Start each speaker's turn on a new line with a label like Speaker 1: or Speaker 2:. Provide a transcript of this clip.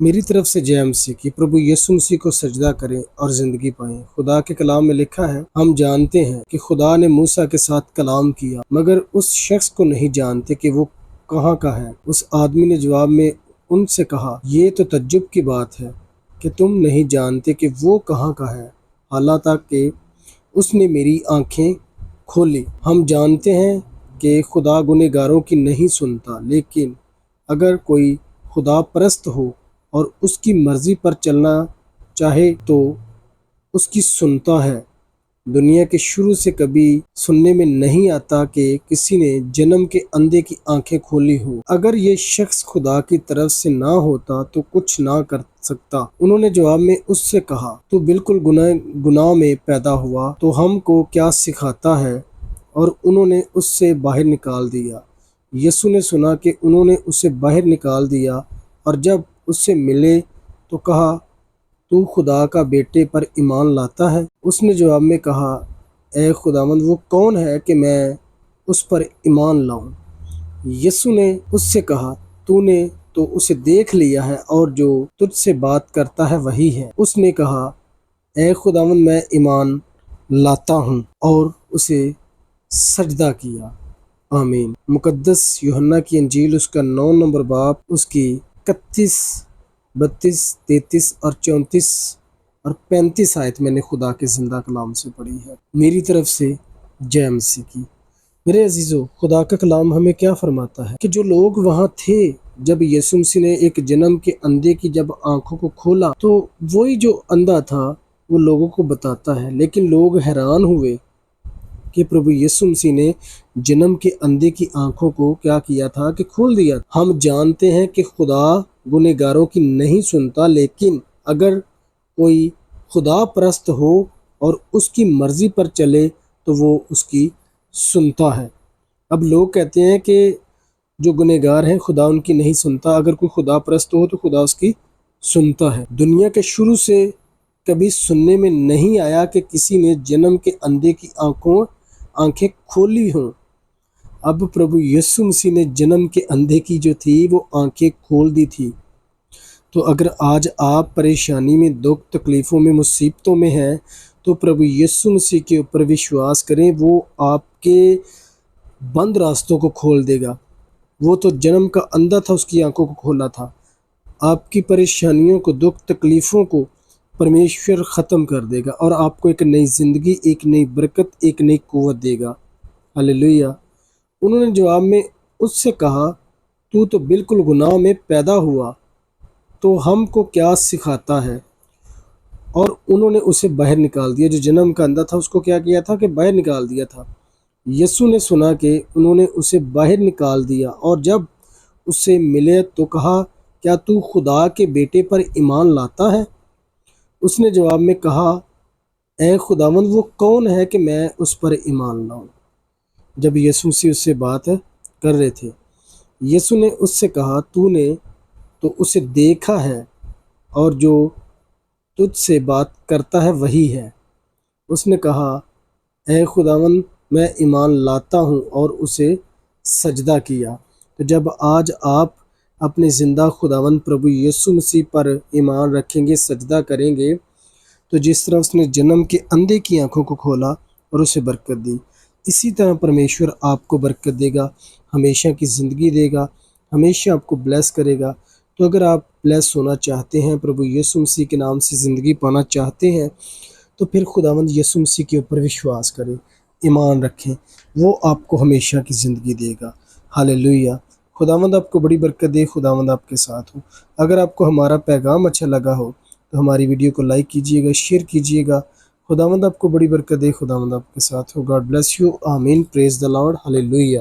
Speaker 1: मेरी तरफ से जय मसीह की। प्रभु यीशु मसीह को सजदा करें और ज़िंदगी पाएं। खुदा के कलाम में लिखा है, हम जानते हैं कि खुदा ने मूसा के साथ कलाम किया, मगर उस शख्स को नहीं जानते कि वो कहाँ का है। उस आदमी ने जवाब में उनसे कहा, ये तो तज्जुब की बात है कि तुम नहीं जानते कि वो कहाँ का है, हालांकि उसने मेरी आंखें खोली। हम जानते हैं कि खुदा गुनहगारों की नहीं सुनता, लेकिन अगर कोई खुदा परस्त हो और उसकी मर्जी पर चलना चाहे तो उसकी सुनता है। दुनिया के शुरू से कभी सुनने में नहीं आता कि किसी ने जन्म के अंधे की आंखें खोली हो। अगर ये शख्स खुदा की तरफ से ना होता तो कुछ ना कर सकता। उन्होंने जवाब में उससे कहा, तू बिल्कुल गुनाह में पैदा हुआ, तो हमको क्या सिखाता है? और उन्होंने उससे बाहर निकाल दिया। यीशु ने सुना कि उन्होंने उसे बाहर निकाल दिया और जब उससे मिले तो कहा, तू खुदा का बेटे पर ईमान लाता है? उसने जवाब में कहा, ए खुदावंद, वो कौन है कि मैं उस पर ईमान लाऊं? यीशु ने उससे कहा, तूने तो उसे देख लिया है और जो तुझसे बात करता है वही है। उसने कहा, ए खुदावंद, मैं ईमान लाता हूँ, और उसे सजदा किया। आमीन। मुकद्दस यूहन्ना की अंजील उसका 9 नंबर बाब उसकी 31, 32, 33 और 34 और 35 आयत मैंने खुदा के जिंदा कलाम से पढ़ी है। मेरी तरफ से जय मसीह की। मेरे अजीजों, खुदा का कलाम हमें क्या फरमाता है कि जो लोग वहाँ थे जब यीशु मसीह ने एक जन्म के अंधे की जब आंखों को खोला, तो वही जो अंधा था वो लोगों को बताता है। लेकिन लोग हैरान हुए कि प्रभु यीशु मसीह ने जन्म के अंधे की आंखों को क्या किया था कि खोल दिया। हम जानते हैं कि खुदा गुनहगारों की नहीं सुनता, लेकिन अगर कोई खुदा परस्त हो और उसकी मर्जी पर चले तो वो उसकी सुनता है। अब लोग कहते हैं कि जो गुनहगार हैं खुदा उनकी नहीं सुनता। अगर कोई खुदा परस्त हो तो खुदा उसकी सुनता है। दुनिया के शुरू से कभी सुनने में नहीं आया कि किसी ने जन्म के अंधे की आंखें खोली हों। अब प्रभु यीशु मसीह ने जन्म के अंधे की जो थी वो आंखें खोल दी थी। तो अगर आज आप परेशानी में, दुख तकलीफ़ों में, मुसीबतों में हैं, तो प्रभु यीशु मसीह के ऊपर विश्वास करें। वो आपके बंद रास्तों को खोल देगा। वो तो जन्म का अंधा था, उसकी आंखों को खोला था। आपकी परेशानियों को, दुख तकलीफ़ों को परमेश्वर ख़त्म कर देगा और आपको एक नई ज़िंदगी, एक नई बरकत, एक नई क़ुव्वत देगा। हालेलुया। उन्होंने जवाब में उससे कहा, तू तो बिल्कुल गुनाह में पैदा हुआ, तो हमको क्या सिखाता है? और उन्होंने उसे बाहर निकाल दिया। जो जन्म का अंधा था उसको क्या किया था कि बाहर निकाल दिया था। यीशु ने सुना कि उन्होंने उसे बाहर निकाल दिया और जब उससे मिले तो कहा, क्या तू खुदा के बेटे पर ईमान लाता है? उसने जवाब में कहा, ए खुदावंद, वो कौन है कि मैं उस पर ईमान लाऊं? जब यीशु मसीह उससे बात कर रहे थे, यीशु ने उससे कहा, तूने तो उसे देखा है और जो तुझसे बात करता है वही है। उसने कहा, ए खुदावंद, मैं ईमान लाता हूँ, और उसे सजदा किया। तो जब आज आप अपने ज़िंदा खुदावंद प्रभु यीशु मसीह पर ईमान रखेंगे, सजदा करेंगे, तो जिस तरह उसने जन्म के अंधे की आंखों को खोला और उसे बरकत दी, इसी तरह परमेश्वर आपको बरकत देगा, हमेशा की ज़िंदगी देगा, हमेशा आपको ब्लेस करेगा। तो अगर आप ब्लेस होना चाहते हैं, प्रभु यीशु मसीह के नाम से ज़िंदगी पाना चाहते हैं, तो फिर खुदावंद यीशु मसीह के ऊपर विश्वास करें, ईमान रखें, वो आपको हमेशा की ज़िंदगी देगा। हालेलुया। खुदावंद आपको बड़ी बरकत दे। खुदावंद आपके साथ हो। अगर आपको हमारा पैगाम अच्छा लगा हो तो हमारी वीडियो को लाइक कीजिएगा, शेयर कीजिएगा। खुदावंद आपको बड़ी बरकत दे। खुदावंद आपके साथ हो। God bless you. आमीन। Praise the Lord. हालेलुया।